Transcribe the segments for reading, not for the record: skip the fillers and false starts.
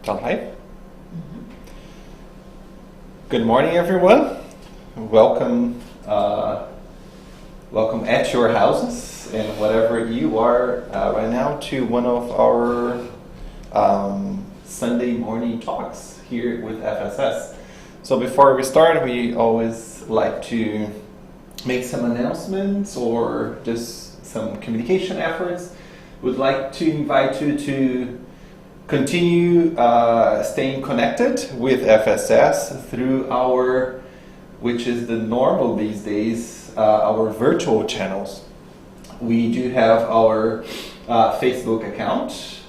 Live? Good morning, everyone. Welcome at your houses and whatever you are right now to one of our Sunday morning talks here with FSS. So before we start, we always like to make some announcements or just some communication efforts. We'd like to invite you to continue staying connected with FSS through our, which is the normal these days, our virtual channels. We do have our Facebook account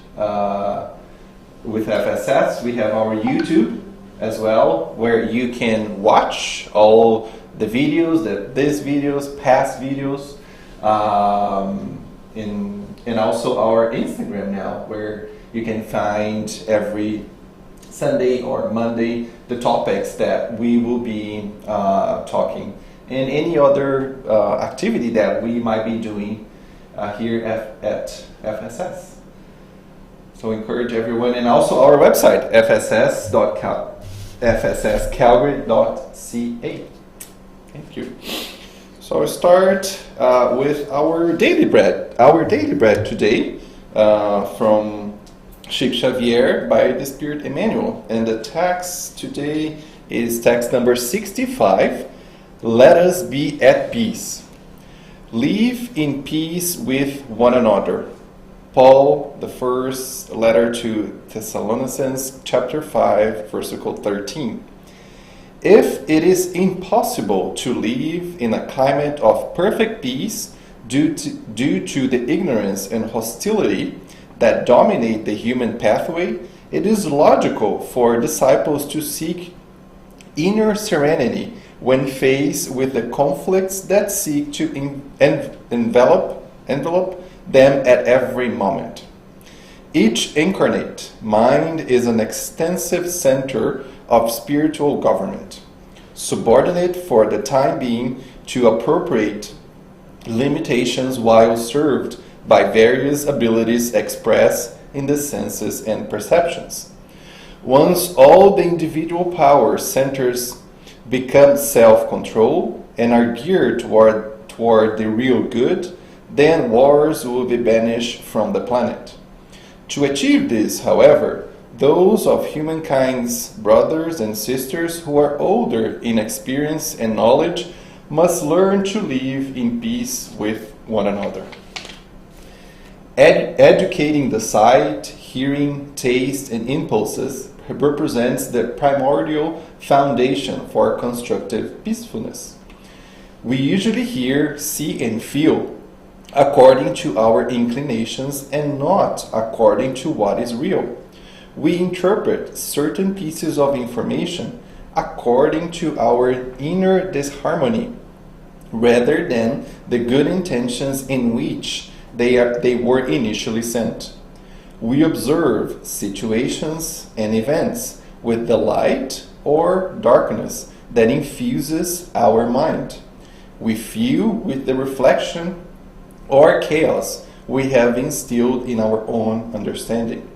with FSS. We have our YouTube as well, where you can watch all the videos, these videos, past videos, and also our Instagram now, where you can find every Sunday or Monday the topics that we will be talking, and any other activity that we might be doing here at FSS. So encourage everyone, and also our website, fsscalgary.ca. Thank you. So I'll start with our daily bread. Our daily bread today from Chico Xavier by the Spirit Emmanuel. And the text today is text number 65. Let us be at peace. Live in peace with one another. Paul, the first letter to Thessalonians, chapter 5, verse 13. If it is impossible to live in a climate of perfect peace due to the ignorance and hostility that dominate the human pathway, it is logical for disciples to seek inner serenity when faced with the conflicts that seek to envelop them at every moment. Each incarnate mind is an extensive center of spiritual government, subordinate for the time being to appropriate limitations while served by various abilities expressed in the senses and perceptions. Once all the individual power centers become self-control and are geared toward the real good, then wars will be banished from the planet. To achieve this, however, those of humankind's brothers and sisters who are older in experience and knowledge must learn to live in peace with one another. Educating the sight, hearing, taste, and impulses represents the primordial foundation for constructive peacefulness. We usually hear, see, and feel according to our inclinations and not according to what is real. We interpret certain pieces of information according to our inner disharmony rather than the good intentions in which they were initially sent. We observe situations and events with the light or darkness that infuses our mind. We feel with the reflection or chaos we have instilled in our own understanding.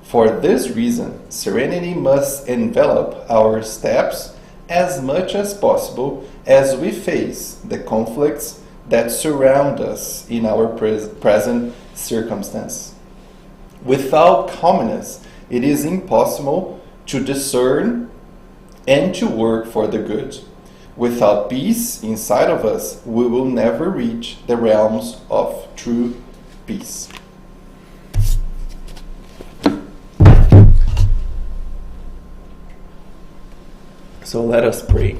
For this reason, serenity must envelop our steps as much as possible as we face the conflicts that surround us in our present circumstance. Without calmness, it is impossible to discern and to work for the good. Without peace inside of us, we will never reach the realms of true peace. So let us pray.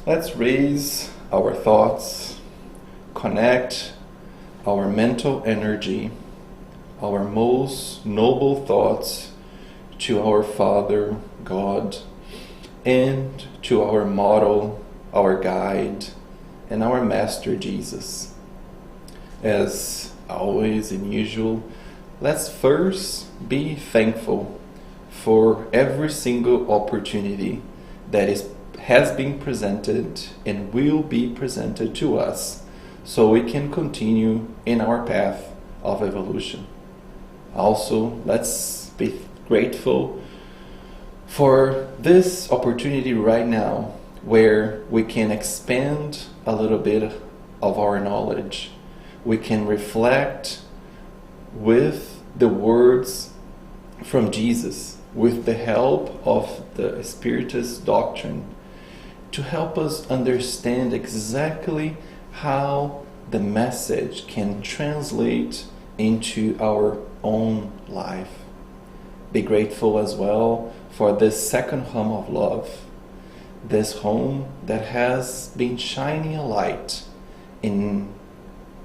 Let's raise our thoughts, connect our mental energy, our most noble thoughts to our Father, God, and to our model, our guide, and our Master Jesus. As always and usual, let's first be thankful for every single opportunity that has been presented and will be presented to us so we can continue in our path of evolution. Also, let's be grateful for this opportunity right now where we can expand a little bit of our knowledge. We can reflect with the words from Jesus, with the help of the Spiritist doctrine, to help us understand exactly how the message can translate into our own life. Be grateful as well for this second home of love, this home that has been shining a light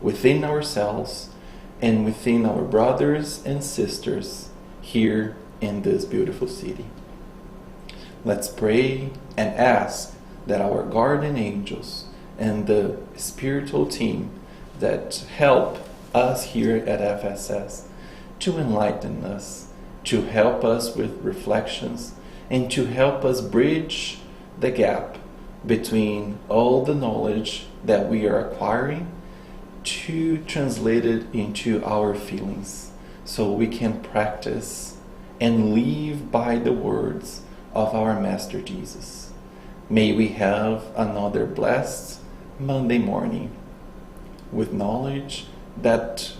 within ourselves and within our brothers and sisters here in this beautiful city. Let's pray and ask that our guardian angels and the spiritual team that help us here at FSS to enlighten us, to help us with reflections, and to help us bridge the gap between all the knowledge that we are acquiring to translate it into our feelings, so we can practice and live by the words of our Master Jesus. May we have another blessed Monday morning with knowledge that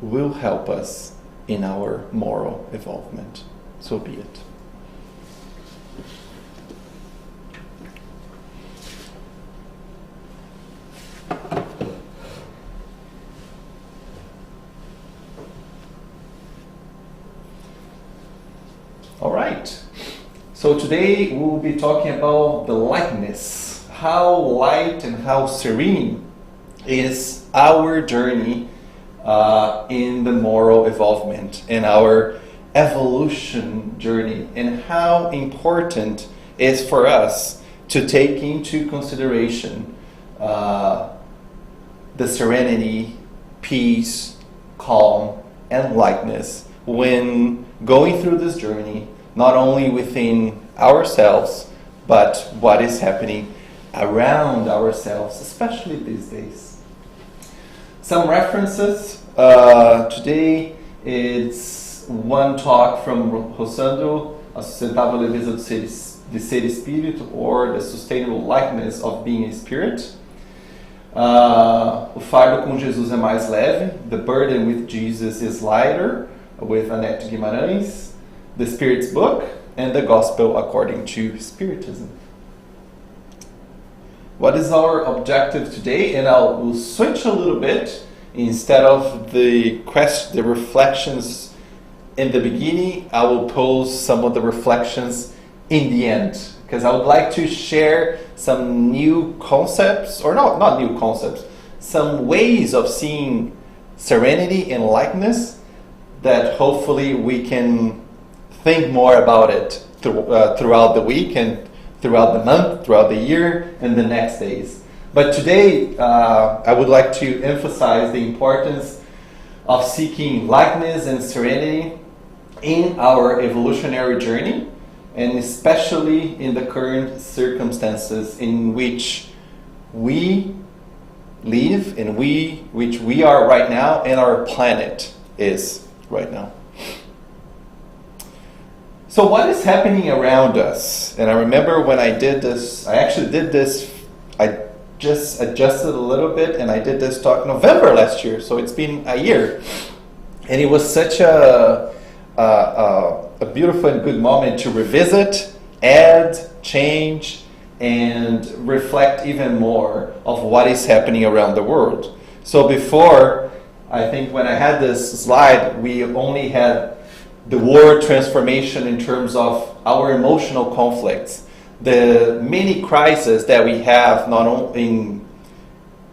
will help us in our moral evolvement. So be it. All right. So today we will be talking about the lightness, how light and how serene is our journey in the moral evolvement, in our evolution journey, and how important it is for us to take into consideration the serenity, peace, calm, and lightness when going through this journey, not only within ourselves, but what is happening around ourselves, especially these days. Some references. Today it's one talk from Rossandro, A Sustentável Leveza de Ser Espírito, or The Sustainable Lightness of Being a Spirit. O fardo com Jesus é mais leve, The Burden with Jesus is Lighter, with Annette Guimarães, The Spirit's Book, and The Gospel According to Spiritism. What is our objective today? And we'll switch a little bit. Instead of the reflections in the beginning, I will pose some of the reflections in the end, because I would like to share some new concepts, or not new concepts, some ways of seeing serenity and lightness that hopefully we can think more about it throughout the week and throughout the month, throughout the year, and the next days. But today, I would like to emphasize the importance of seeking lightness and serenity in our evolutionary journey, and especially in the current circumstances in which we live, and which we are right now, and our planet is right now. So what is happening around us? And I remember when I did this, I just adjusted a little bit, and I did this talk November last year, so it's been a year. And it was such a beautiful and good moment to revisit, add, change, and reflect even more of what is happening around the world. So before, I think when I had this slide, we only had the word transformation in terms of our emotional conflicts, the many crises that we have, not only in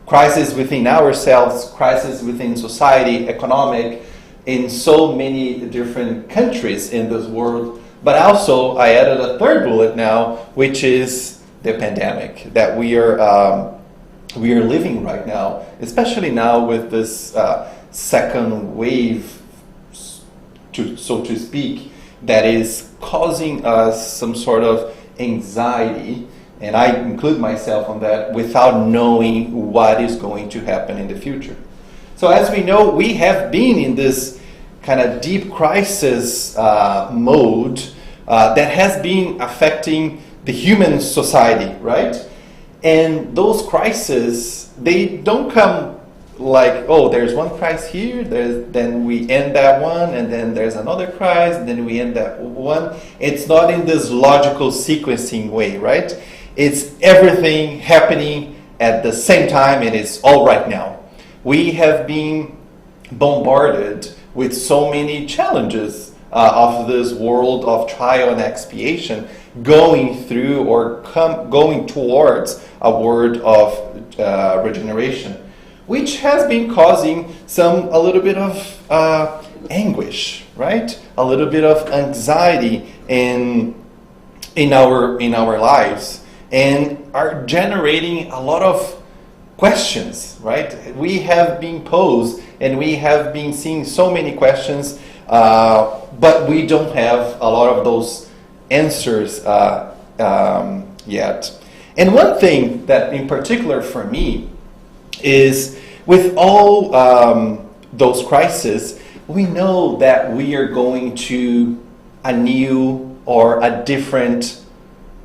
crisis within ourselves, crisis within society, economic, in so many different countries in this world. But also, I added a third bullet now, which is the pandemic that we are living right now, especially now with this second wave, so to speak, that is causing us some sort of anxiety, and I include myself on that, without knowing what is going to happen in the future. So as we know, we have been in this kind of deep crisis mode that has been affecting the human society, right? And those crises, they don't come like, oh, there's one crisis here, then we end that one, and then there's another crisis, and then we end that one. It's not in this logical sequencing way, right? It's everything happening at the same time, and it's all right now. We have been bombarded with so many challenges of this world of trial and expiation, going through or going towards a word of regeneration, which has been causing a little bit of anguish, right? A little bit of anxiety in our lives, and are generating a lot of questions, right? We have been posed, and we have been seeing so many questions, but we don't have a lot of those answers yet. And one thing that in particular for me is, with all those crises, we know that we are going to a new or a different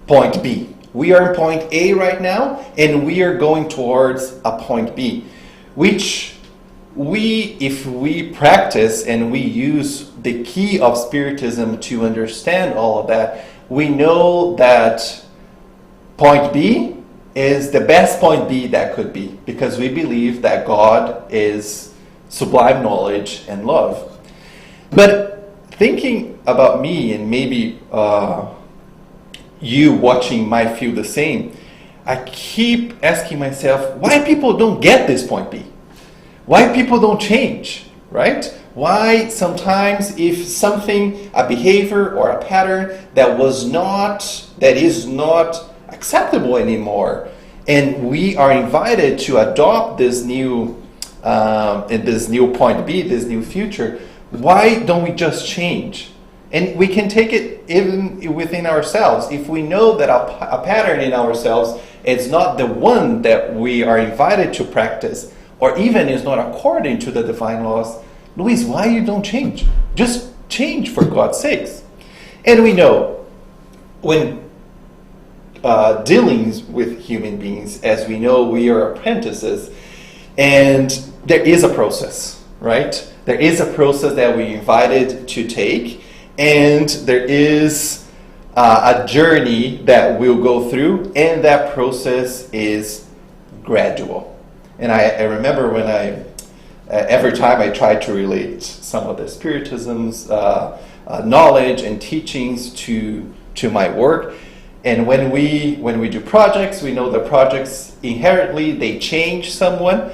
point B. We are in point A right now, and we are going towards a point B, which if we practice and we use the key of Spiritism to understand all of that, we know that point B is the best point B that could be, because we believe that God is sublime knowledge and love. But thinking about me, and maybe you watching might feel the same, I keep asking myself, why people don't get this point B? Why people don't change, right? Why sometimes if something, a behavior or a pattern that is not acceptable anymore, and we are invited to adopt this new point B, this new future, why don't we just change? And we can take it even within ourselves. If we know that a pattern in ourselves is not the one that we are invited to practice, or even is not according to the divine laws, Luis, why you don't change? Just change, for God's sakes. And we know when dealing with human beings, as we know, we are apprentices, and there is a process, right? There is a process that we're invited to take, and there is a journey that we'll go through, and that process is gradual. And I remember when every time I try to relate some of the Spiritism's knowledge and teachings to my work, and when we do projects, we know the projects inherently they change someone.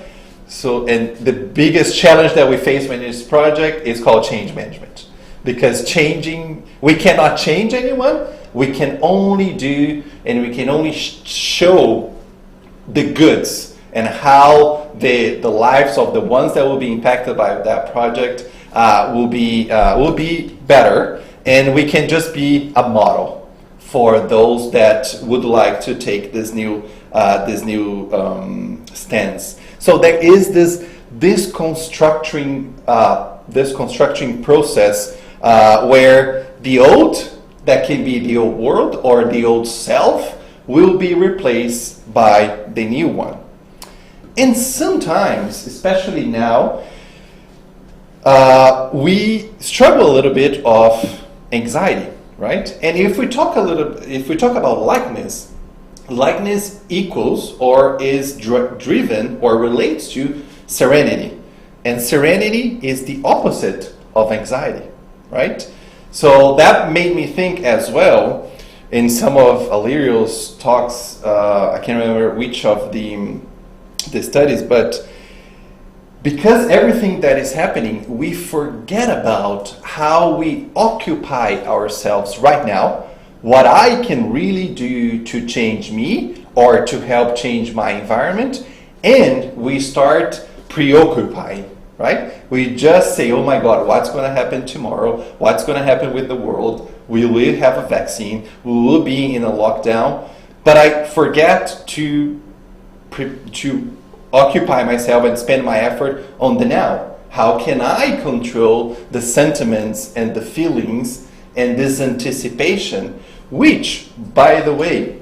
So, and the biggest challenge that we face when this project is called change management, because we cannot change anyone. We can only do, and we can only show the goods and how the lives of the ones that will be impacted by that project will be better, and we can just be a model for those that would like to take this new stance. So there is this constructing process where the old, that can be the old world or the old self, will be replaced by the new one. And sometimes, especially now, we struggle a little bit of anxiety, right? And if we talk about lightness equals or is driven or relates to serenity, and serenity is the opposite of anxiety, right? So that made me think as well. In some of Illyriel's talks, I can't remember which of the studies, but because everything that is happening, we forget about how we occupy ourselves right now, what I can really do to change me or to help change my environment, and we start preoccupying, right? We just say, oh my God, what's going to happen tomorrow? What's going to happen with the world? We will have a vaccine. We will be in a lockdown. But I forget to occupy myself and spend my effort on the now. How can I control the sentiments and the feelings and this anticipation, which, by the way,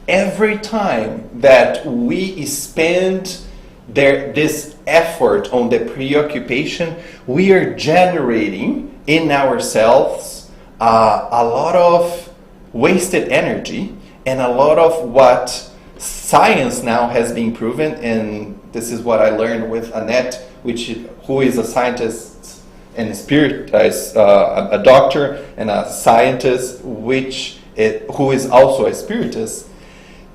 every time that we spend this effort on the preoccupation, we are generating in ourselves a lot of wasted energy and a lot of what science now has been proven, and this is what I learned with Annette, who is a scientist and a doctor and a scientist, who is also a spiritist.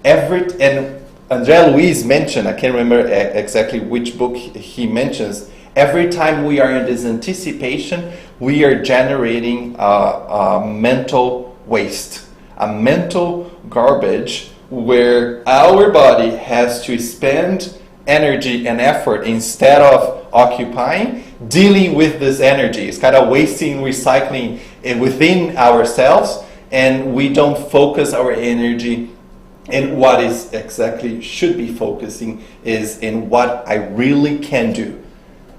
And André Luis mentioned, I can't remember exactly which book he mentions, every time we are in this anticipation, we are generating a mental waste, a mental garbage, where our body has to spend energy and effort instead of occupying, dealing with this energy. It's kind of wasting, recycling within ourselves, and we don't focus our energy. And what is exactly should be focusing is in what I really can do.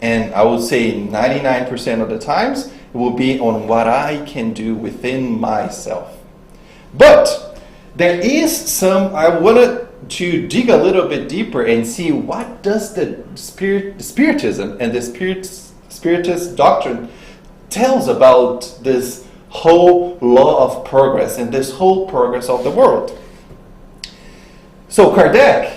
And I would say 99% of the times it will be on what I can do within myself. But there is I wanted to dig a little bit deeper and see what does the Spiritism and the Spiritist doctrine tells about this whole law of progress and this whole progress of the world. So Kardec,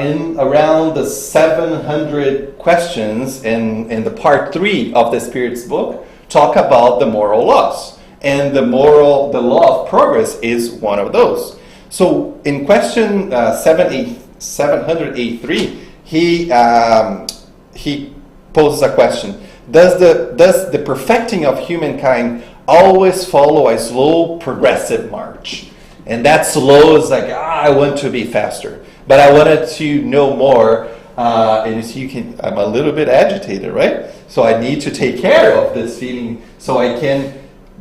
in around the 700 questions in the part 3 of the Spirit's book, talk about the moral laws. And the law of progress is one of those. So in question 783, he poses a question. Does the perfecting of humankind always follow a slow progressive march? And that slow is like, I want to be faster. But I wanted to know more. And as you can, I'm a little bit agitated, right? So I need to take care of this feeling so I can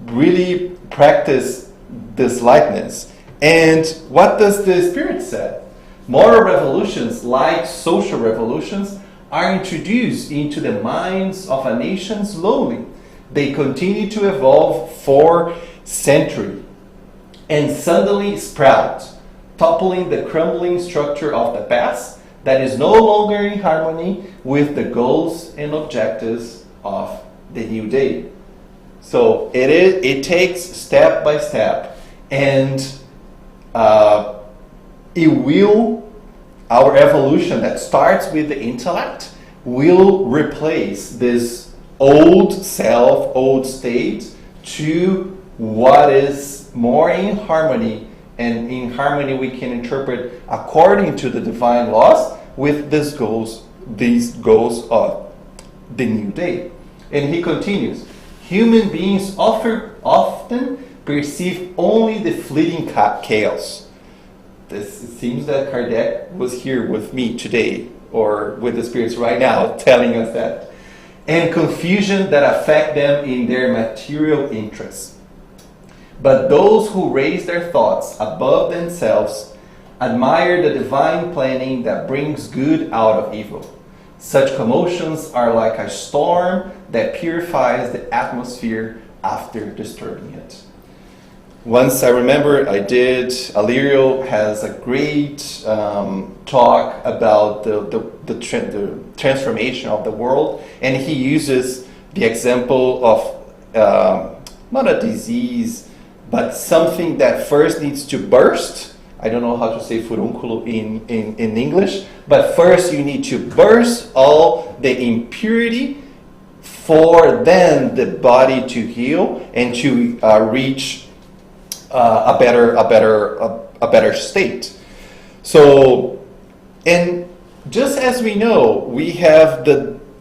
really practice this lightness. And what does the Spirit say? Moral revolutions, like social revolutions, are introduced into the minds of a nation slowly. They continue to evolve for centuries and suddenly sprout, toppling the crumbling structure of the past that is no longer in harmony with the goals and objectives of the new day. So it takes step by step, and our evolution that starts with the intellect will replace this old self, old state, to what is more in harmony, and in harmony we can interpret according to the divine laws with these goals of the new day. And he continues, human beings often perceive only the fleeting chaos. It seems that Kardec was here with me today, or with the spirits right now, telling us that. And confusion that affect them in their material interests. But those who raise their thoughts above themselves admire the divine planning that brings good out of evil. Such commotions are like a storm that purifies the atmosphere after disturbing it. Once I remember Alirio has a great talk about the transformation of the world, and he uses the example of not a disease, but something that first needs to burst. I don't know how to say furúnculo in English, but first you need to burst all the impurity for then the body to heal and to reach a better state. So, and just as we know, we have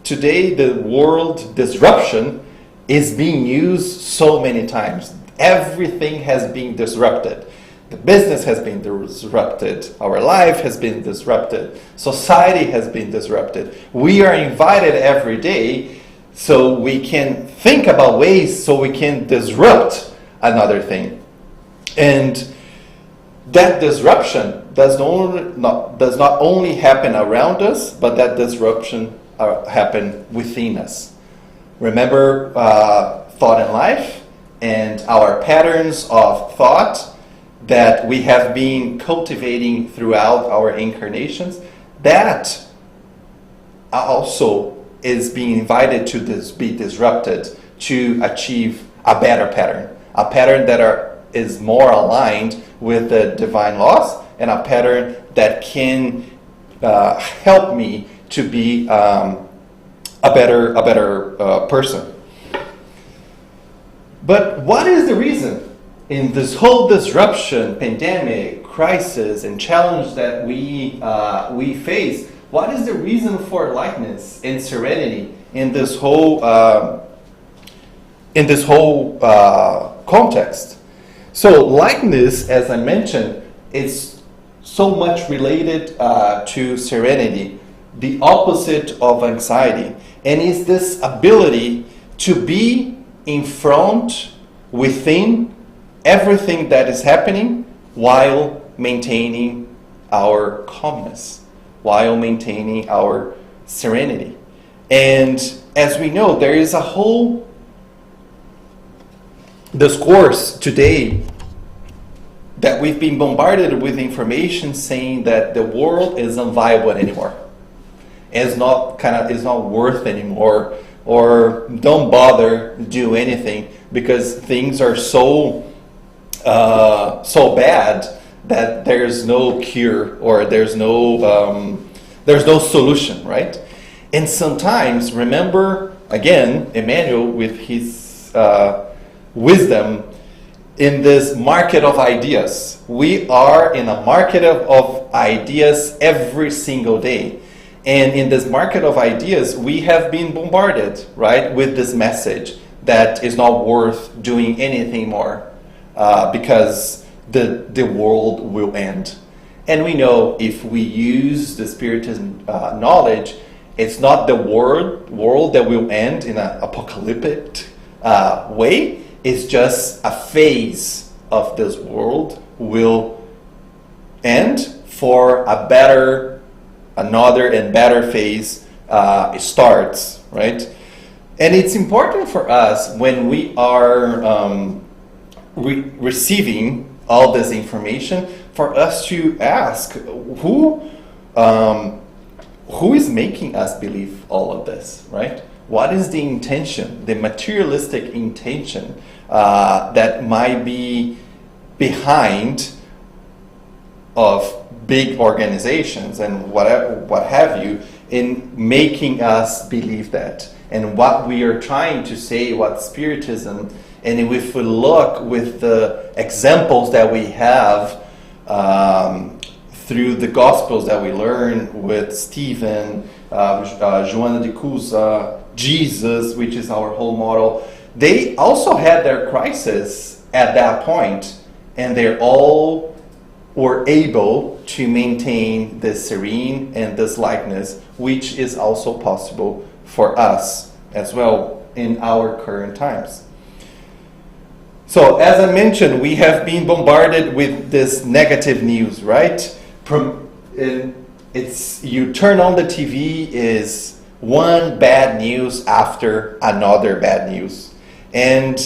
today the world disruption is being used so many times. Everything has been disrupted. The business has been disrupted. Our life has been disrupted. Society has been disrupted. We are invited every day so we can think about ways so we can disrupt another thing. And that disruption does not only happen around us, but that disruption happen within us. Remember thought and life and our patterns of thought that we have been cultivating throughout our incarnations. That also is being invited to be disrupted to achieve a better pattern. A pattern that is more aligned with the divine laws, and a pattern that can help me to be a better person. But what is the reason in this whole disruption, pandemic, crisis, and challenge that we face? What is the reason for lightness and serenity in this whole context? So lightness, as I mentioned, is so much related to serenity, the opposite of anxiety, and is this ability to be in front, within everything that is happening, while maintaining our calmness, while maintaining our serenity. And as we know, there is a whole discourse today that we've been bombarded with information saying that the world is unviable anymore. It's not worth anymore, or don't bother do anything because things are so bad that there's no cure, or there's no solution, right? And sometimes, remember again, Emmanuel with his wisdom, in this market of ideas. We are in a market of ideas every single day. And in this market of ideas, we have been bombarded, right, with this message that is not worth doing anything more because the world will end. And we know if we use the Spiritist knowledge, it's not the world that will end in an apocalyptic way. It's just a phase of this world will end for another and better phase starts, right? And it's important for us when we are receiving all this information for us to ask who is making us believe all of this, right? What is the intention, the materialistic intention that might be behind of big organizations and what have you in making us believe that? And what we are trying to say, what Spiritism, and if we look with the examples that we have through the Gospels that we learn with Stephen, Joana de Cusa, Jesus, which is our whole model, they also had their crisis at that point, and they all were able to maintain this serene and this lightness, which is also possible for us as well in our current times. So, as I mentioned, we have been bombarded with this negative news, right? You turn on the TV, is one bad news after another bad news. And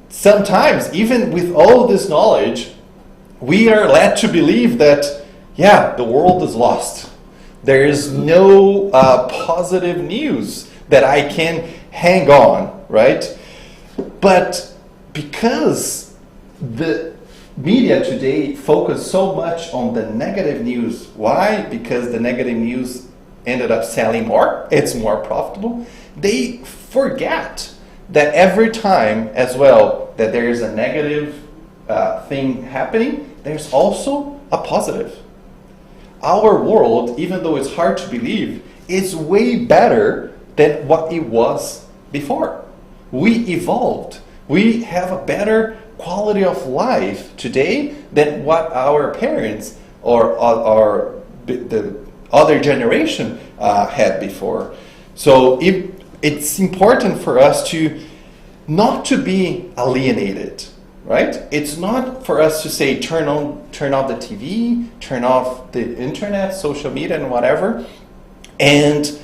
sometimes, even with all this knowledge, we are led to believe that, the world is lost. There is no positive news that I can hang on, right? But because the media today focus so much on the negative news, why? Because the negative news ended up selling more, it's more profitable. They forget that every time as well that there is a negative thing happening, there's also a positive. Our world, even though it's hard to believe, is way better than what it was before. We evolved. We have a better quality of life today than what our parents or the other generation had before. So it's important for us to not to be alienated, right? It's not for us to say turn off the TV, turn off the internet, social media, and whatever, and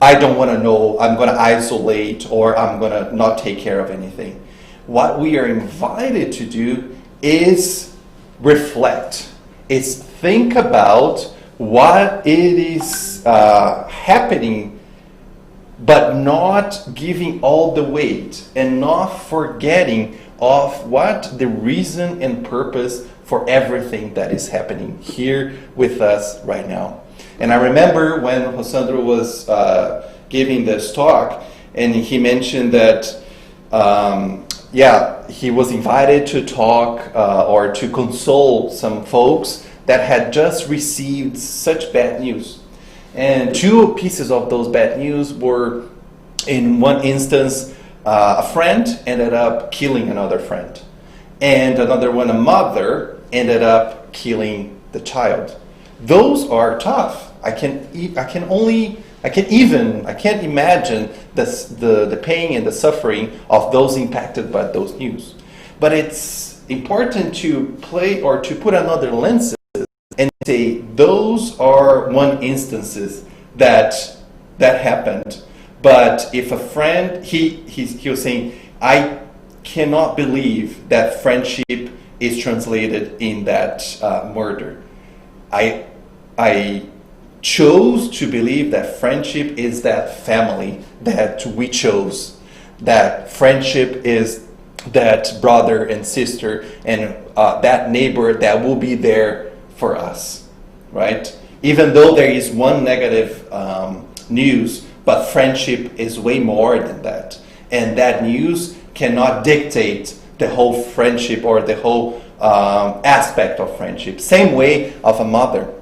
I don't want to know, I'm going to isolate, or I'm going to not take care of anything. What we are invited to do is reflect. It's think about what it is happening, but not giving all the weight and not forgetting of what the reason and purpose for everything that is happening here with us right now. And I remember when Rosandro was giving this talk, and he mentioned that, he was invited to talk or to console some folks that had just received such bad news. And two pieces of those bad news were, in one instance, a friend ended up killing another friend. And another one, a mother, ended up killing the child. Those are tough. I can't imagine the pain and the suffering of those impacted by those news. But it's important to play or to put another lens and say those are one instances that happened. But if a friend, he was saying, I cannot believe that friendship is translated in that murder. I chose to believe that friendship is that family that we chose. That friendship is that brother and sister and that neighbor that will be there for us, right? Even though there is one negative news, but friendship is way more than that. And that news cannot dictate the whole friendship or the whole aspect of friendship. Same way of a mother.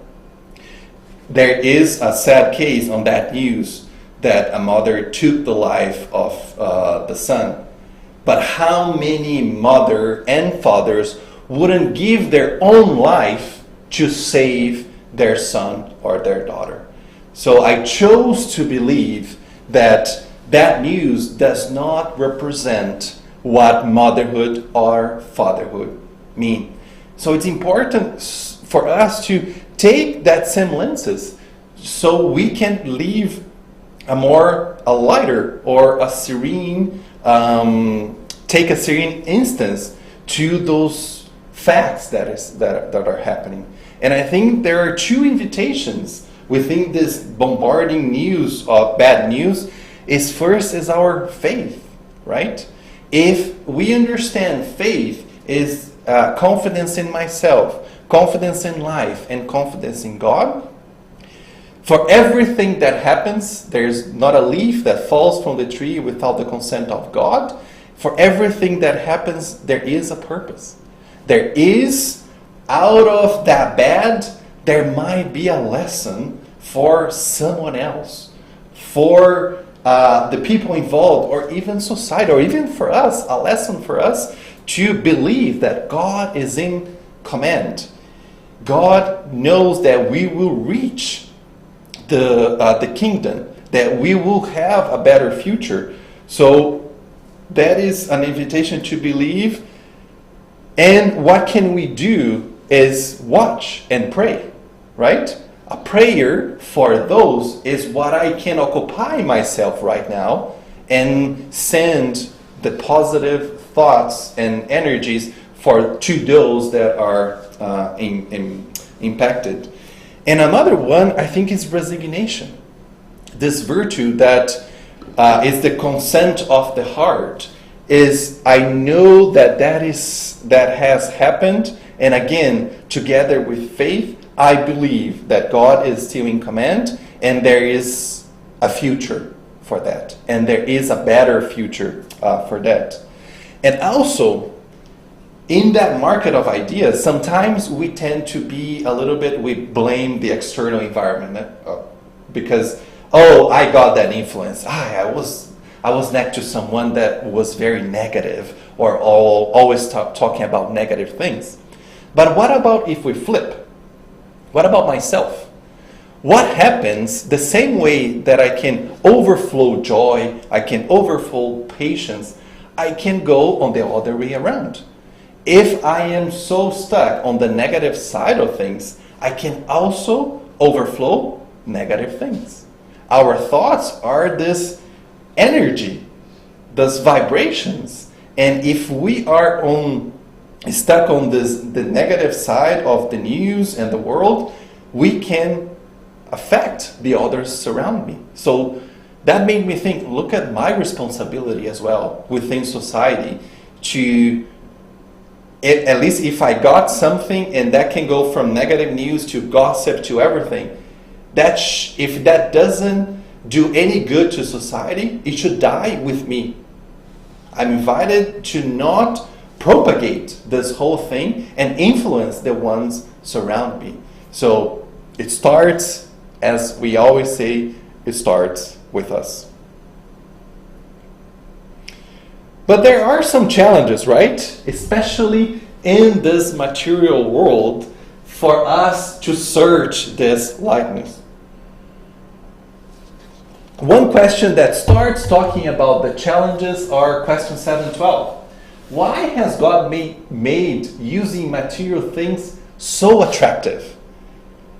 There is a sad case on that news that a mother took the life of the son. But how many mother and fathers wouldn't give their own life to save their son or their daughter? So I chose to believe that that news does not represent what motherhood or fatherhood mean. So it's important for us to take that same lenses so we can live a lighter or a serene, take a serene instance to those facts that are happening. And I think there are two invitations within this bombarding news of bad news. First is our faith, right? If we understand faith is confidence in myself, confidence in life, and confidence in God, for everything that happens, there's not a leaf that falls from the tree without the consent of God. For everything that happens, there is a purpose. There is, out of that bad, there might be a lesson for someone else, for the people involved, or even society, or even for us, a lesson for us to believe that God is in command. God knows that we will reach the kingdom, that we will have a better future. So that is an invitation to believe. And what can we do is watch and pray, right? A prayer for those is what I can occupy myself right now and send the positive thoughts and energies to those that are impacted. And another one, I think, is resignation. This virtue that is the consent of the heart is, I know that has happened, and again, together with faith, I believe that God is still in command, and there is a future for that, and there is a better future for that. And also, in that market of ideas, sometimes we tend to be a little bit, we blame the external environment because, I got that influence. I was next to someone that was very negative or always talking about negative things. But what about if we flip? What about myself? What happens the same way that I can overflow joy, I can overflow patience, I can go on the other way around. If I am so stuck on the negative side of things, I can also overflow negative things. our thoughts are this energy, those vibrations. And if we are stuck on the negative side of the news and the world, we can affect the others around me. So that made me think, look at my responsibility as well within society to, at least if I got something and that can go from negative news to gossip to everything, if that doesn't do any good to society, it should die with me. I'm invited to not propagate this whole thing and influence the ones surround me. So it starts, as we always say, it starts with us. But there are some challenges, right? Especially in this material world, for us to search this lightness. One question that starts talking about the challenges are question 7:12. Why has God made using material things so attractive?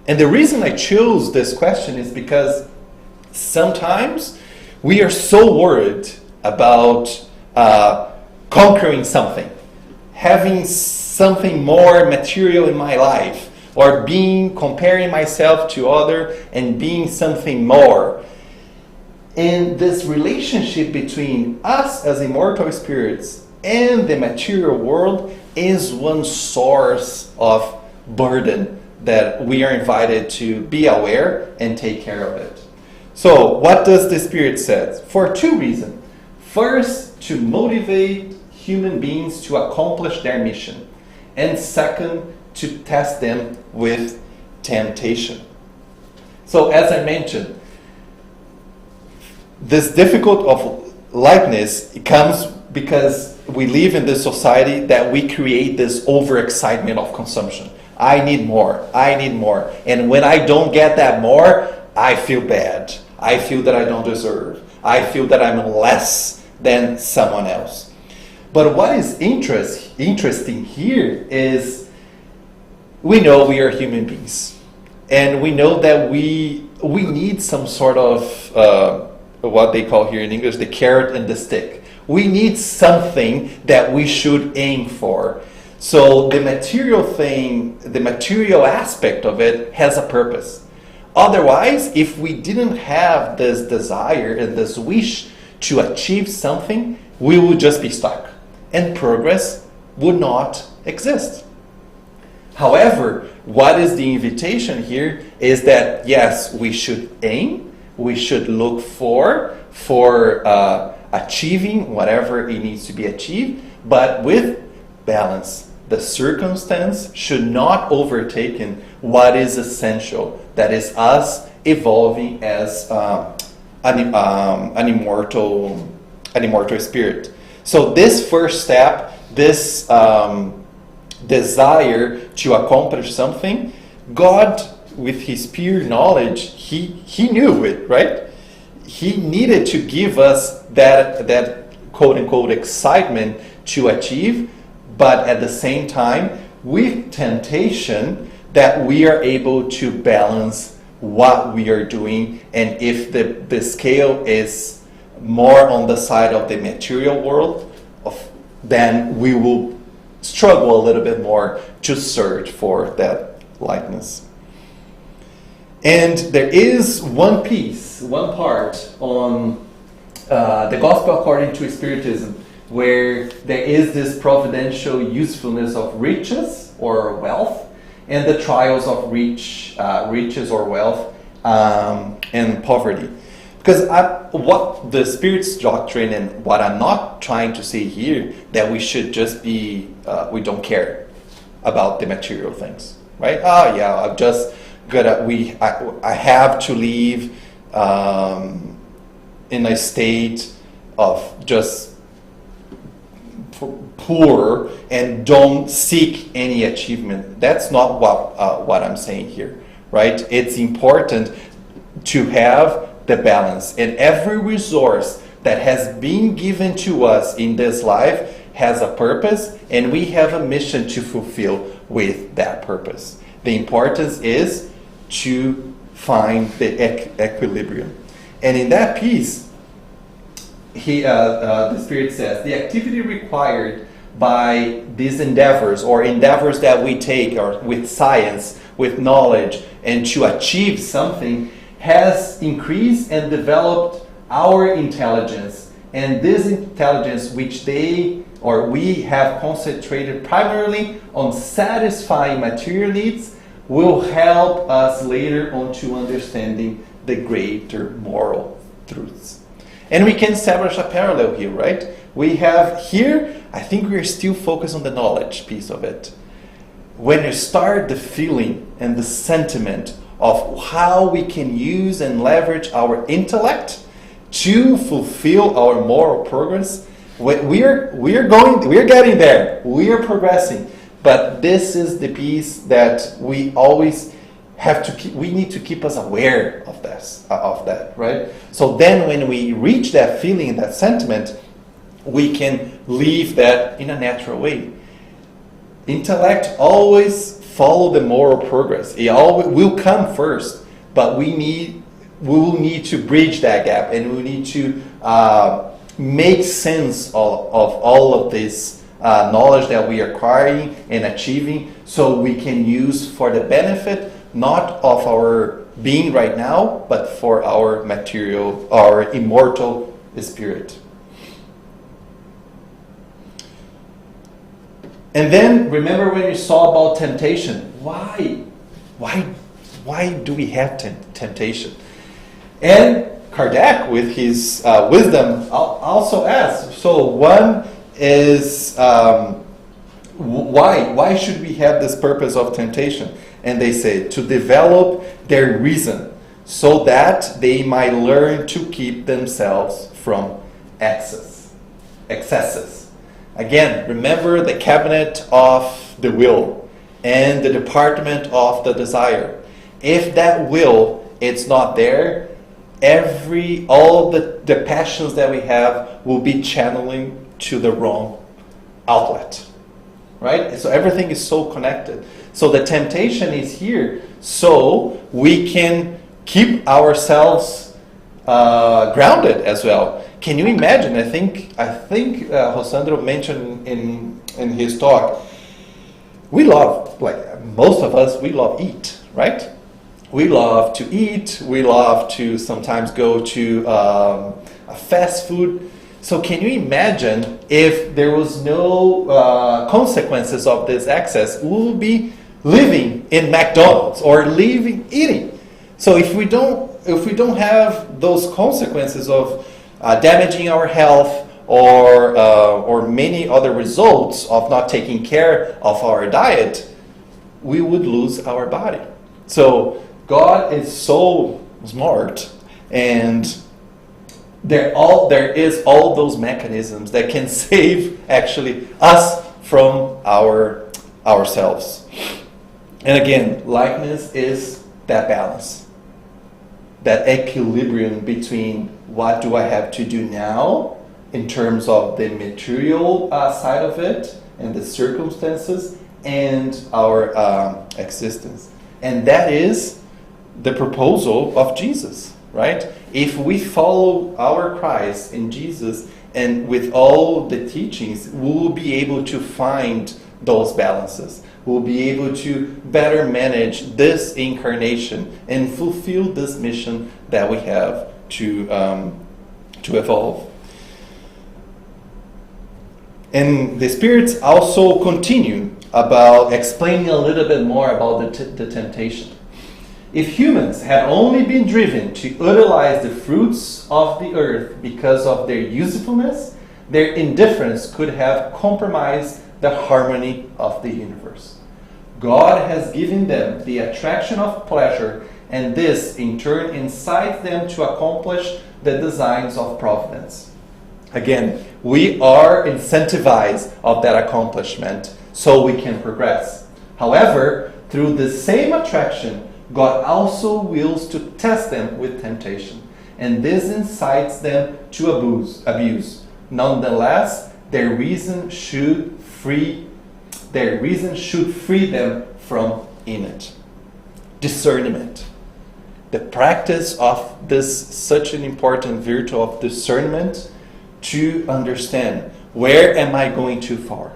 And the reason I chose this question is because sometimes we are so worried about conquering something, having something more material in my life, or comparing myself to other and being something more. And this relationship between us as immortal spirits and the material world is one source of burden that we are invited to be aware and take care of it. So what does the Spirit say? For two reasons. First, to motivate human beings to accomplish their mission. And second, to test them with temptation. So as I mentioned, this difficult of lightness, it comes because we live in this society that we create this overexcitement of consumption. I need more. I need more. And when I don't get that more, I feel bad. I feel that I don't deserve. I feel that I'm less than someone else. But what is interesting here is we know we are human beings. And we know that we need some sort of what they call here in English, the carrot and the stick. We need something that we should aim for. So the material thing, the material aspect of it has a purpose. Otherwise, if we didn't have this desire and this wish to achieve something, we would just be stuck. And progress would not exist. However, what is the invitation here is that, yes, we should aim, we should look for achieving whatever it needs to be achieved, but with balance. The circumstance should not overtake what is essential. That is us evolving as an immortal spirit. So this first step, this desire to accomplish something, God, with his pure knowledge, he knew it, right? He needed to give us that quote-unquote excitement to achieve, but at the same time, with temptation, that we are able to balance what we are doing. And if the scale is more on the side of the material world, then we will struggle a little bit more to search for that lightness. And there is one piece, one part on the Gospel according to Spiritism, where there is this providential usefulness of riches or wealth, and the trials of riches or wealth and poverty. Because what the Spirit's doctrine, and what I'm not trying to say here, that we should just be, we don't care about the material things, right? Oh yeah, I'm just I have to live in a state of just poor and don't seek any achievement. That's not what I'm saying here, right? It's important to have the balance, and every resource that has been given to us in this life has a purpose, and we have a mission to fulfill with that purpose. The importance is to find the equilibrium. And in that piece, the Spirit says, the activity required by these endeavors, or endeavors that we take or with science, with knowledge, and to achieve something, has increased and developed our intelligence. And this intelligence, which we have concentrated primarily on satisfying material needs, will help us later on to understanding the greater moral truths. And we can establish a parallel here, right? We have here, I think we're still focused on the knowledge piece of it. When you start the feeling and the sentiment of how we can use and leverage our intellect to fulfill our moral progress, we're getting there. We are progressing. But this is the piece that we always have to keep. We need to keep us aware of that, right? So then, when we reach that feeling, that sentiment, we can live that in a natural way. Intellect always follow the moral progress. It always will come first, but we will need to bridge that gap, and we need to make sense of all of this knowledge that we are acquiring and achieving, so we can use for the benefit not of our being right now, but for our material, our immortal spirit. And then remember when you saw about temptation. Why do we have temptation? And Kardec, with his wisdom, also asks. So one is why should we have this purpose of temptation? And they say to develop their reason, so that they might learn to keep themselves from excesses. Again, remember the cabinet of the will and the department of the desire. If that will, it's not there, all the passions that we have will be channeling to the wrong outlet. Right? So everything is so connected. So the temptation is here so we can keep ourselves grounded as well. Can you imagine? I think Rosandro mentioned in his talk, we love, like most of us, we love eat, right? We love to eat. We love to sometimes go to a fast food. So can you imagine if there was no consequences of this access? We will be living in McDonald's or eating. So if we don't have those consequences of damaging our health or many other results of not taking care of our diet, we would lose our body. So God is so smart, and there is all those mechanisms that can save actually us from ourselves. And again, lightness is that balance, that equilibrium between what do I have to do now in terms of the material side of it and the circumstances and our existence. And that is the proposal of Jesus, right? If we follow our Christ in Jesus and with all the teachings, we will be able to find those balances. We'll be able to better manage this incarnation and fulfill this mission that we have to evolve. And the spirits also continue about explaining a little bit more about the temptation. If humans had only been driven to utilize the fruits of the earth because of their usefulness, their indifference could have compromised the harmony of the universe. God has given them the attraction of pleasure, and this in turn incites them to accomplish the designs of providence. Again, we are incentivized of that accomplishment so we can progress. However, through the same attraction, God also wills to test them with temptation, and this incites them to abuse. Nonetheless, their reason should free them from it. Discernment. the practice of this such an important virtue of discernment to understand, where am I going too far?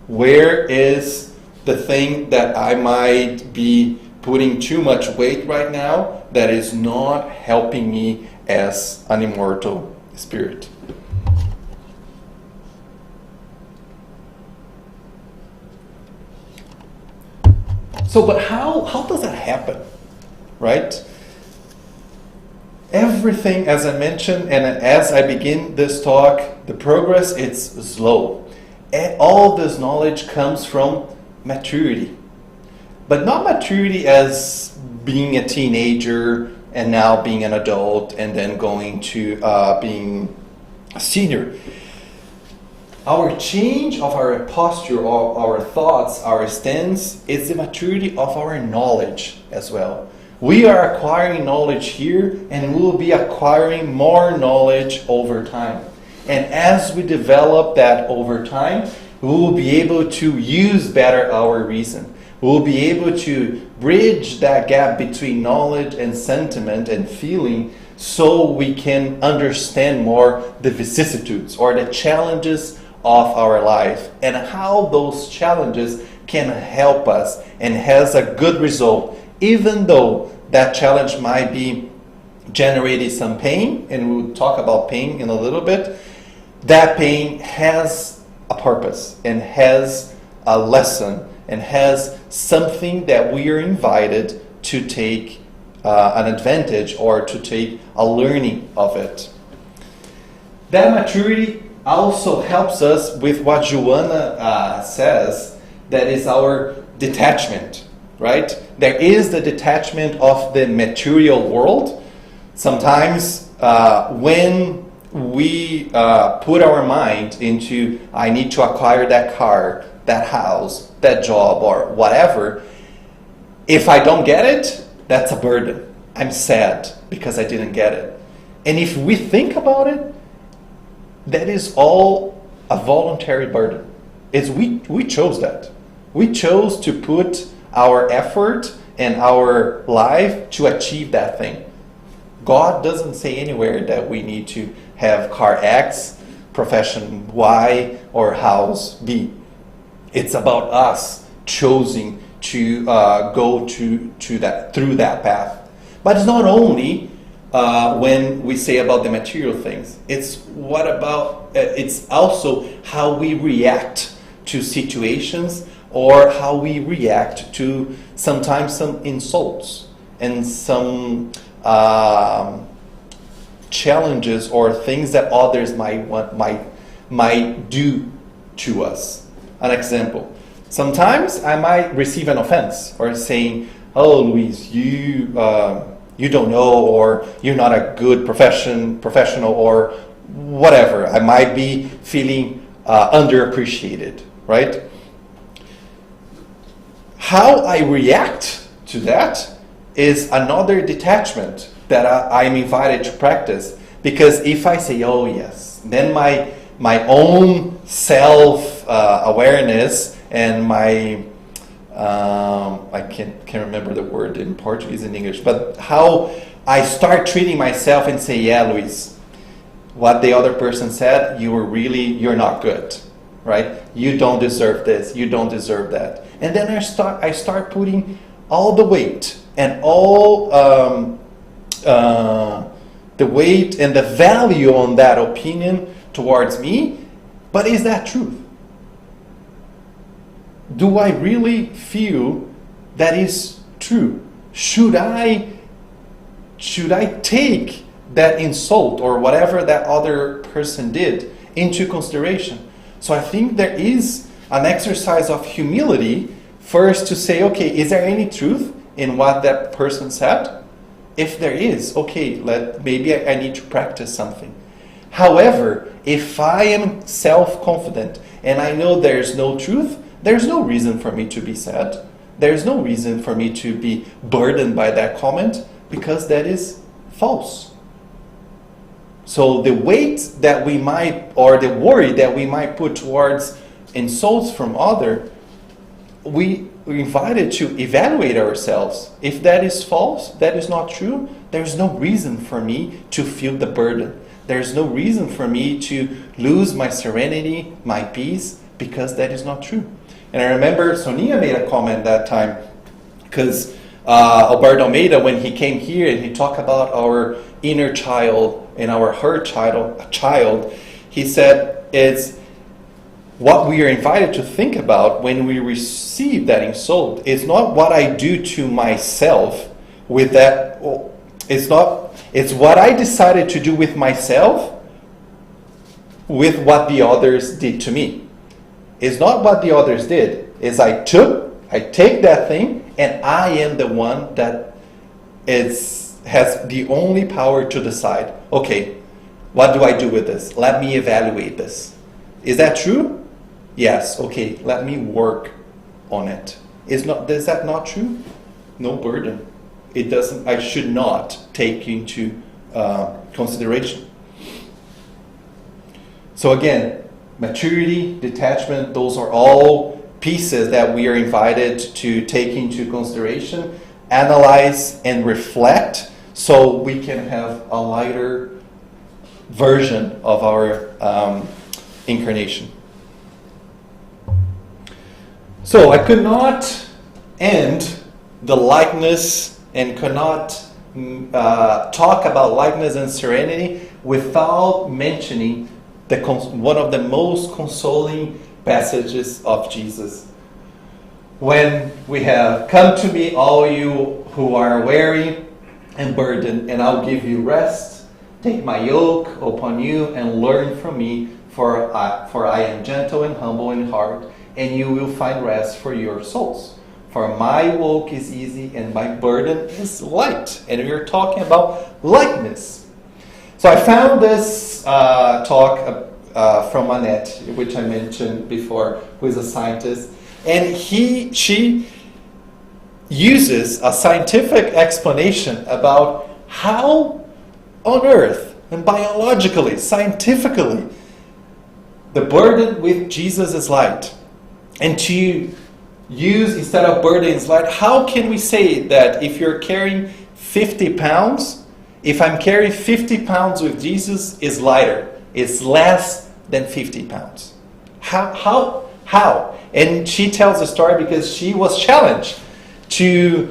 Where is the thing that I might be putting too much weight right now that is not helping me as an immortal spirit? So, but how does that happen, right? Everything, as I mentioned, and as I begin this talk, the progress, it's slow. All this knowledge comes from maturity. But not maturity as being a teenager and now being an adult and then going to being a senior. Our change of our posture, our thoughts, our stance, is the maturity of our knowledge as well. We are acquiring knowledge here, and we will be acquiring more knowledge over time. And as we develop that over time, we will be able to use better our reason. We will be able to bridge that gap between knowledge and sentiment and feeling, so we can understand more the vicissitudes or the challenges of our life and how those challenges can help us and has a good result, even though that challenge might be generating some pain, and we'll talk about pain in a little bit. That pain has a purpose and has a lesson and has something that we are invited to take an advantage or to take a learning of it. That maturity also helps us with what Joanna says, that is our detachment, right? There is the detachment of the material world. Sometimes when we put our mind into, I need to acquire that car, that house, that job, or whatever, if I don't get it, that's a burden. I'm sad because I didn't get it. And if we think about it, that is all a voluntary burden. We chose that. We chose to put our effort and our life to achieve that thing. God doesn't say anywhere that we need to have car X, profession Y, or house B. It's about us choosing to go through that path. But it's not only when we say about the material things. It's also how we react to situations, or how we react to sometimes some insults and some challenges or things that others might do to us. An example: sometimes I might receive an offense or saying, "Oh, Luis, you don't know," or "You're not a good professional," or whatever. I might be feeling underappreciated, right? How I react to that is another detachment that I'm invited to practice. Because if I say, "Oh yes," then my own self awareness and my I can't remember the word in Portuguese and English, but how I start treating myself and say, "Yeah, Luis, what the other person said, you're not good, right? You don't deserve this, you don't deserve that." And then I start putting all the weight and all the weight and the value on that opinion towards me. But is that truth? Do I really feel that is true? Should I take that insult or whatever that other person did into consideration? So I think there is an exercise of humility first to say, okay, is there any truth in what that person said? If there is, okay, maybe I need to practice something. However, if I am self-confident and I know there's no truth, there's no reason for me to be sad. There's no reason for me to be burdened by that comment, because that is false. So the weight that we might, or the worry that we might put towards insults from we invited to evaluate ourselves. If that is false, that is not true, there's no reason for me to feel the burden. There's no reason for me to lose my serenity, my peace, because that is not true. And I remember Sonia made a comment that time, because Alberto Almeida, when he came here and he talked about our inner child and our heart child, he said it's what we are invited to think about when we receive that insult. It's not what I do to myself with that. It's what I decided to do with myself with what the others did to me. It's not what the others did. It's I take that thing and I am the one that has the only power to decide, okay, what do I do with this? Let me evaluate this. Is that true? Yes, okay, let me work on it. Is that not true? No burden. It doesn't. I should not take into consideration. So again, maturity, detachment, those are all pieces that we are invited to take into consideration, analyze, and reflect, so we can have a lighter version of our incarnation. So I could not end the lightness and could not talk about lightness and serenity without mentioning one of the most consoling passages of Jesus. When we have, "Come to me, all you who are weary and burdened, and I'll give you rest. Take my yoke upon you and learn from me, for I am gentle and humble in heart, and you will find rest for your souls. For my yoke is easy and my burden is light." And we are talking about lightness. So I found this talk from Annette, which I mentioned before, who is a scientist. And she uses a scientific explanation about how on earth, and biologically, scientifically, the burden with Jesus is light. And to use, instead of burden is light, how can we say that if you're carrying 50 pounds, if I'm carrying 50 pounds with Jesus, is lighter, it's less than 50 pounds? How? And she tells a story because she was challenged to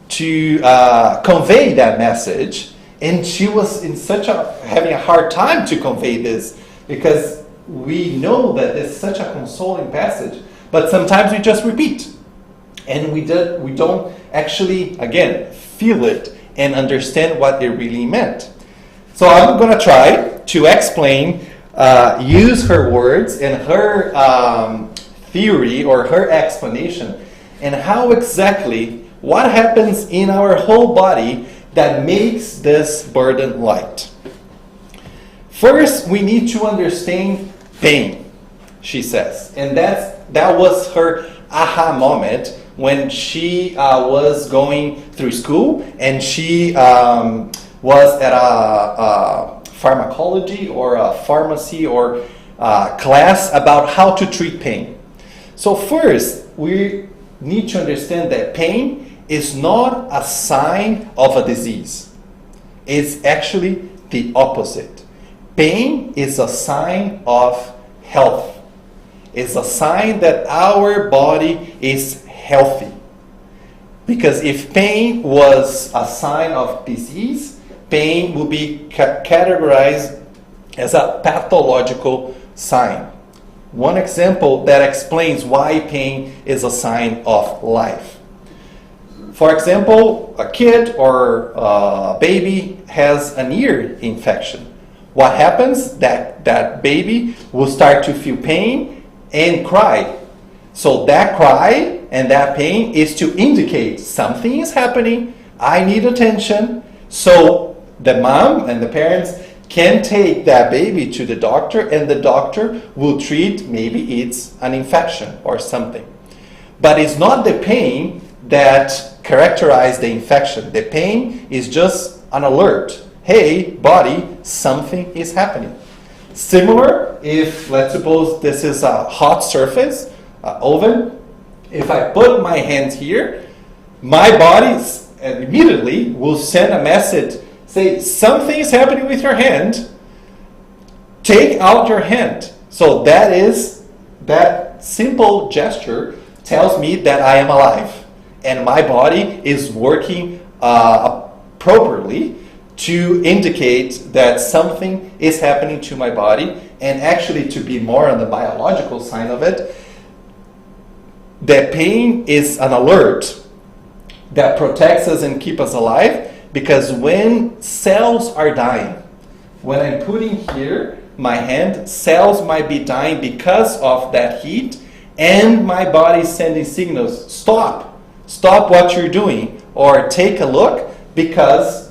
convey that message, and she was having a hard time to convey this, because we know that it's such a consoling passage, but sometimes we just repeat, and we don't actually, again, feel it and understand what it really meant. So I'm going to try to explain, use her words and her theory or her explanation, and how exactly, what happens in our whole body that makes this burden light. First, we need to understand pain, she says. And that was her aha moment when she was going through school, and she was at a pharmacology or a pharmacy or class about how to treat pain. So first, we need to understand that pain is not a sign of a disease. It's actually the opposite. Pain is a sign of health. It's a sign that our body is healthy. Because if pain was a sign of disease, pain would be categorized as a pathological sign. One example that explains why pain is a sign of life. For example, a kid or a baby has an ear infection. What happens? That baby will start to feel pain and cry. So that cry and that pain is to indicate something is happening, I need attention. So the mom and the parents can take that baby to the doctor, and the doctor will treat, maybe it's an infection or something. But it's not the pain that characterizes the infection. The pain is just an alert. Hey, body, something is happening. Similar, if let's suppose this is a hot surface, oven, If I put my hand here, my body immediately will send a message, say, something is happening with your hand, take out your hand. So that simple gesture tells me that I am alive and my body is working properly to indicate that something is happening to my body. And actually, to be more on the biological side of it, that pain is an alert that protects us and keeps us alive, because when cells are dying, when I'm putting here my hand, cells might be dying because of that heat, and my body is sending signals, stop what you're doing, or take a look, because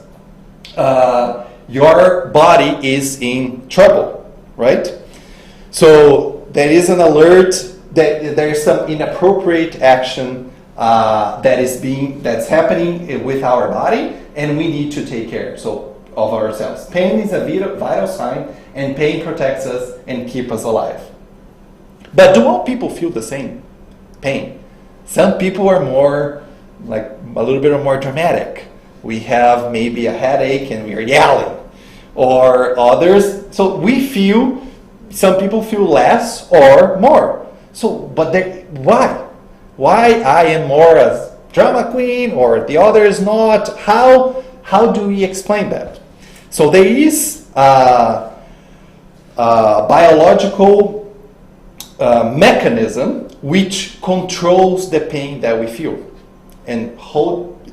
your body is in trouble, right? So there is an alert that there is some inappropriate action that's happening with our body, and we need to take care of ourselves. Pain is a vital sign, and pain protects us and keeps us alive. But do all people feel the same pain? Some people are more, like a little bit more dramatic. We have maybe a headache and we are yelling, or others. So some people feel less or more. So, but why? Why I am more a drama queen or the other is not? How do we explain that? So there is a biological mechanism which controls the pain that we feel. And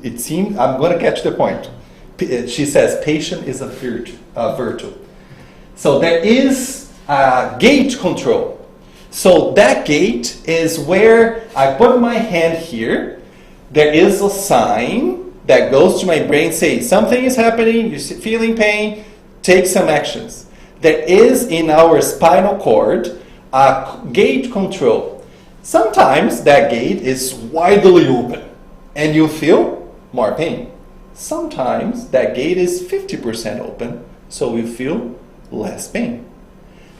it seems, I'm going to catch the point. She says, patience is a virtue. So there is gate control. So that gate is where I put my hand here. There is a sign that goes to my brain, say something is happening, you're feeling pain, take some actions. There is in our spinal cord a gate control. Sometimes that gate is widely open and you feel more pain. Sometimes that gate is 50% open, so you feel less pain.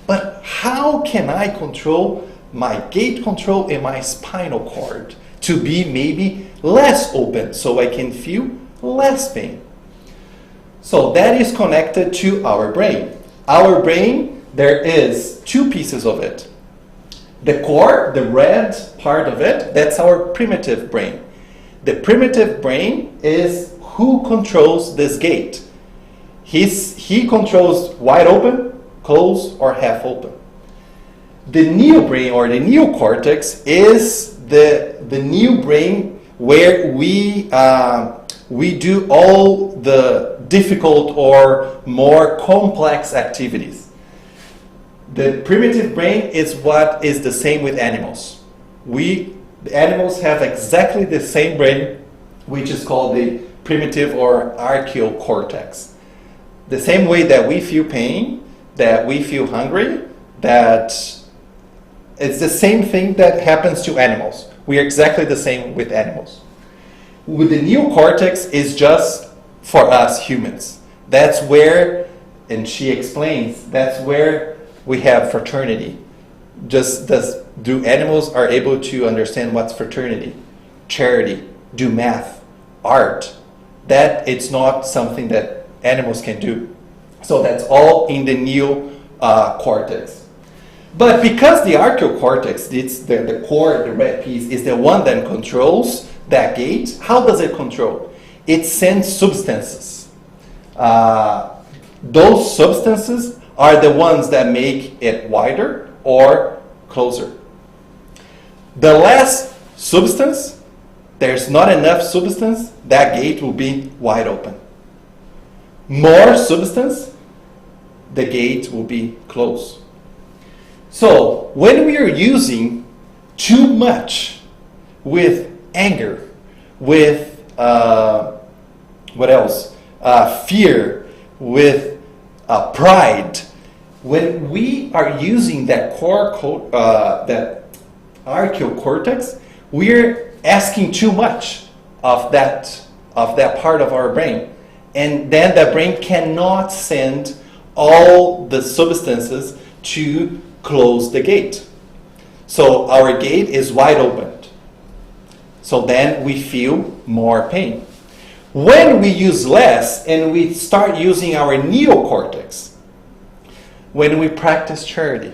But how can I control my gate control and my spinal cord to be maybe less open so I can feel less pain? So that is connected to our brain. Our brain, there is two pieces of it. The core, the red part of it, that's our primitive brain. The primitive brain is who controls this gate. He controls wide open, closed, or half open. The neobrain or the neocortex is the new brain where we do all the difficult or more complex activities. The primitive brain is what is the same with animals. The animals have exactly the same brain, which is called the primitive or archaeocortex. The same way that we feel pain, that we feel hungry, that it's the same thing that happens to animals. We are exactly the same with animals. With the neocortex is just for us humans. That's where, and she explains, that's where we have fraternity. Do animals are able to understand what's fraternity, charity, do math, art? That it's not something that animals can do. So that's all in the neocortex. But because the archaeocortex, it's the core, the red piece, is the one that controls that gate, how does it control? It sends substances. Those substances are the ones that make it wider or closer. The less substance, there's not enough substance, that gate will be wide open. More substance, the gate will be closed. So when we are using too much with anger, with fear, with pride, when we are using that that archaeocortex, we're asking too much of that part of our brain, and then the brain cannot send all the substances to close the gate. So our gate is wide open. So then we feel more pain. When we use less and we start using our neocortex, when we practice charity,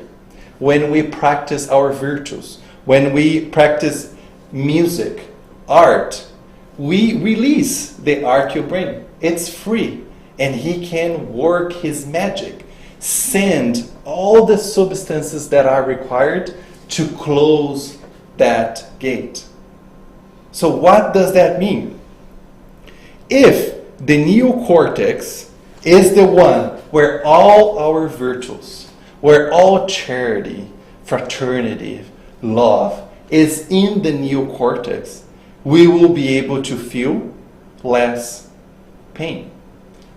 when we practice our virtues, when we practice music, art, we release the archaeal brain. It's free, and he can work his magic, send all the substances that are required to close that gate. So what does that mean? If the neocortex is the one where all our virtues, where all charity, fraternity, love is in the neocortex, we will be able to feel less pain.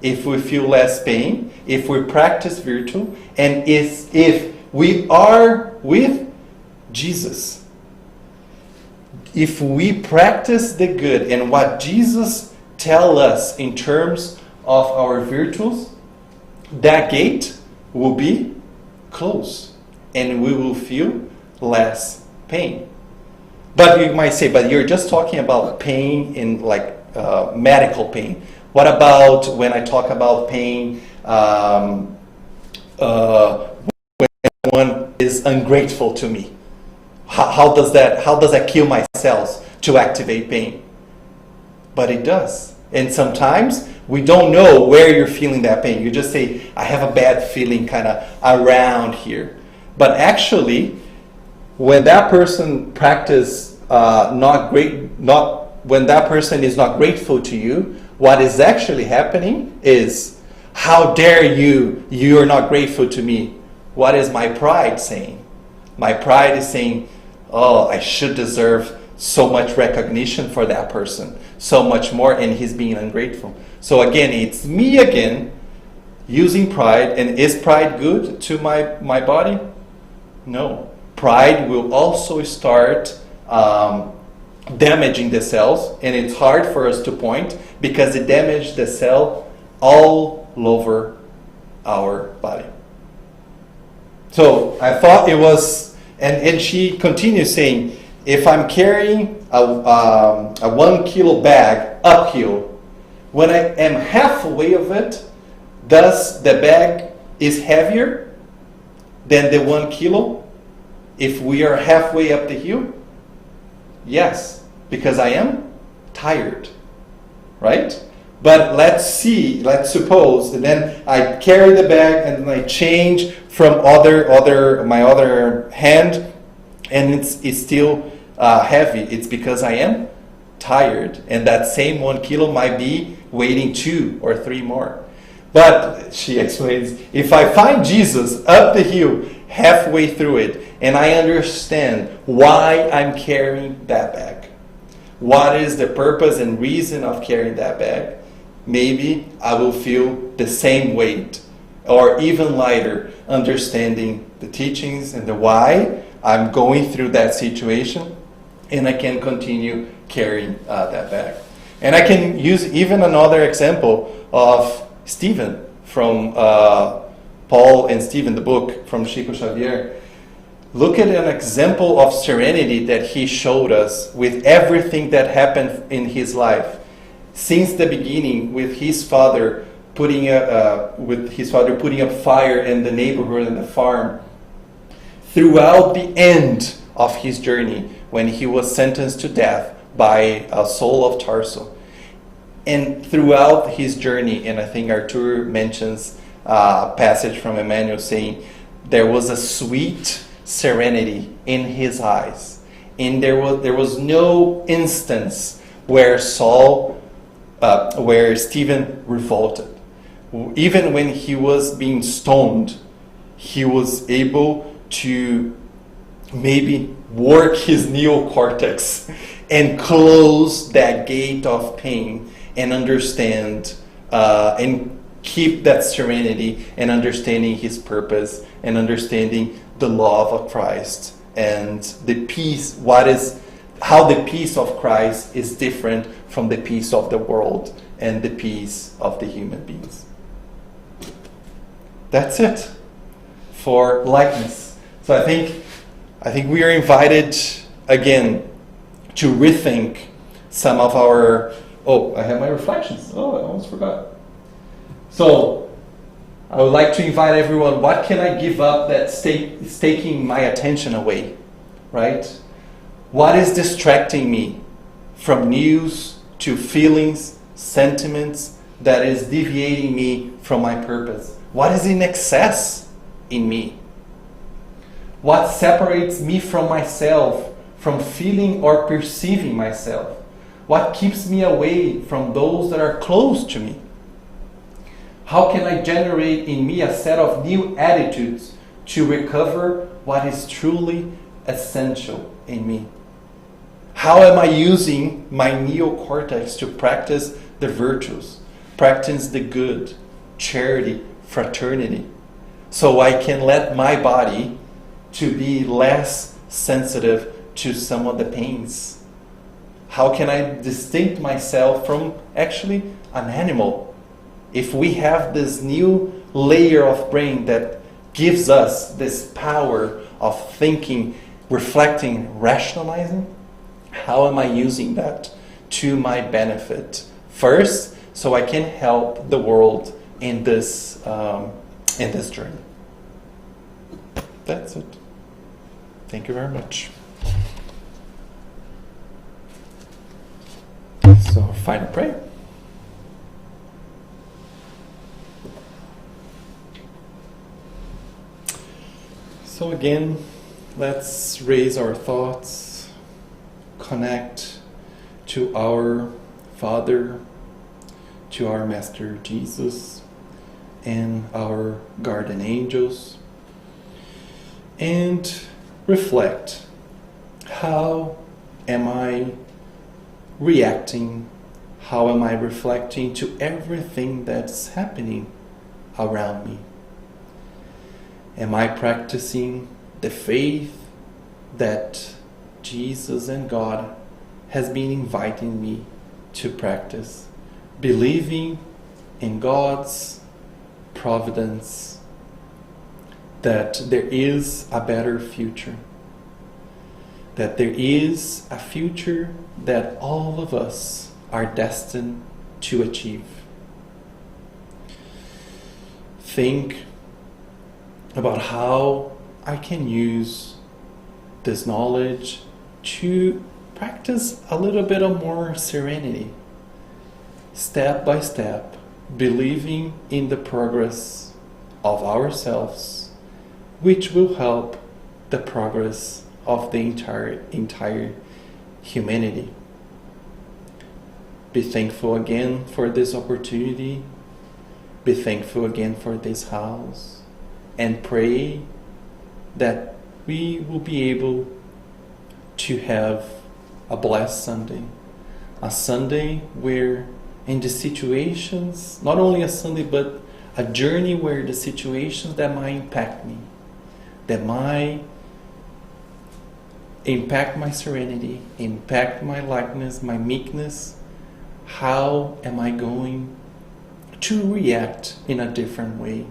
If we feel less pain, if we practice virtue, and if we are with Jesus, if we practice the good and what Jesus tells us in terms of our virtues, that gate will be closed and we will feel less pain. But you might say, but you're just talking about pain in like medical pain. What about when I talk about pain when someone is ungrateful to me? How does that kill my cells to activate pain? But it does. And sometimes we don't know where you're feeling that pain. You just say, I have a bad feeling kind of around here. But actually, when that person when that person is not grateful to you, what is actually happening is, how dare you? You're not grateful to me. What is my pride saying? My pride is saying, oh, I should deserve so much recognition for that person, so much more, and he's being ungrateful. So again, it's me again using pride. And is pride good to my body? No. Pride will also start damaging the cells, and it's hard for us to point because it damages the cell all over our body. So I thought it was, and she continues saying, if I'm carrying a 1 kilo bag uphill, when I am halfway of it, does the bag is heavier than the 1 kilo if we are halfway up the hill? Yes, because I am tired, right? But let's suppose, and then I carry the bag and I change from my other hand, and it's still heavy. It's because I am tired, and that same 1 kilo might be weighing 2 or 3 more. But she explains, if I find Jesus up the hill, halfway through it, and I understand why I'm carrying that bag, what is the purpose and reason of carrying that bag, maybe I will feel the same weight or even lighter, understanding the teachings and the why I'm going through that situation, and I can continue carrying that bag. And I can use even another example of Stephen from Paul and Stephen, the book from Chico Xavier. Look at an example of serenity that he showed us with everything that happened in his life. Since the beginning, with his father putting up fire in the neighborhood and the farm, throughout the end of his journey, when he was sentenced to death by Saul of Tarso, and throughout his journey, and I think Arthur mentions a passage from Emmanuel saying there was a sweet serenity in his eyes, and there was no instance where Stephen revolted. Even when he was being stoned, he was able to maybe work his neocortex and close that gate of pain and understand and keep that serenity and understanding his purpose and understanding the love of Christ and the peace, how the peace of Christ is different from the peace of the world and the peace of the human beings. That's it for lightness. So I think we are invited again to rethink some of our... Oh, I have my reflections. Oh, I almost forgot. So, I would like to invite everyone, what can I give up that's taking my attention away, right? What is distracting me from news to feelings, sentiments, that is deviating me from my purpose? What is in excess in me? What separates me from myself, from feeling or perceiving myself? What keeps me away from those that are close to me? How can I generate in me a set of new attitudes to recover what is truly essential in me? How am I using my neocortex to practice the virtues, practice the good, charity, fraternity, so I can let my body to be less sensitive to some of the pains? How can I distinct myself from actually an animal? If we have this new layer of brain that gives us this power of thinking, reflecting, rationalizing, how am I using that to my benefit? First, so I can help the world in this journey. That's it. Thank you very much. So, final prayer. So again, let's raise our thoughts, connect to our Father, to our Master Jesus, and our guardian angels, and reflect, how am I reacting? How am I reflecting to everything that's happening around me? Am I practicing the faith that Jesus and God has been inviting me to practice? Believing in God's providence, that there is a better future, that there is a future that all of us are destined to achieve. Think about how I can use this knowledge to practice a little bit of more serenity, step by step, believing in the progress of ourselves, which will help the progress of the entire humanity. Be thankful again for this opportunity. Be thankful again for this house. And pray that we will be able to have a blessed Sunday. A Sunday where in the situations, not only a Sunday, but a journey where the situations that might impact me, that might impact my serenity, impact my lightness, my meekness, how am I going to react in a different way?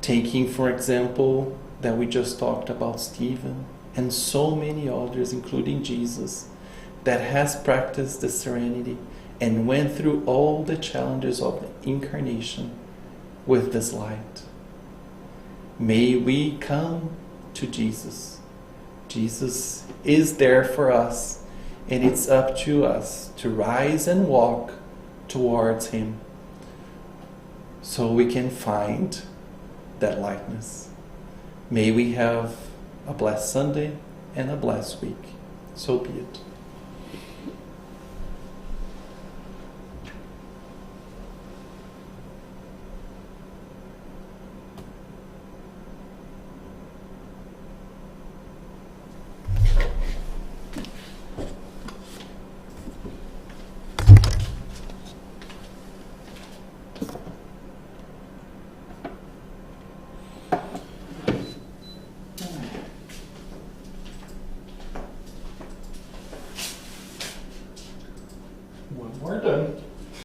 Taking, for example, that we just talked about Stephen and so many others, including Jesus, that has practiced the serenity and went through all the challenges of the incarnation with this light. May we come to Jesus. Jesus is there for us, and it's up to us to rise and walk towards Him so we can find that lightness. May we have a blessed Sunday and a blessed week. So be it. One more done.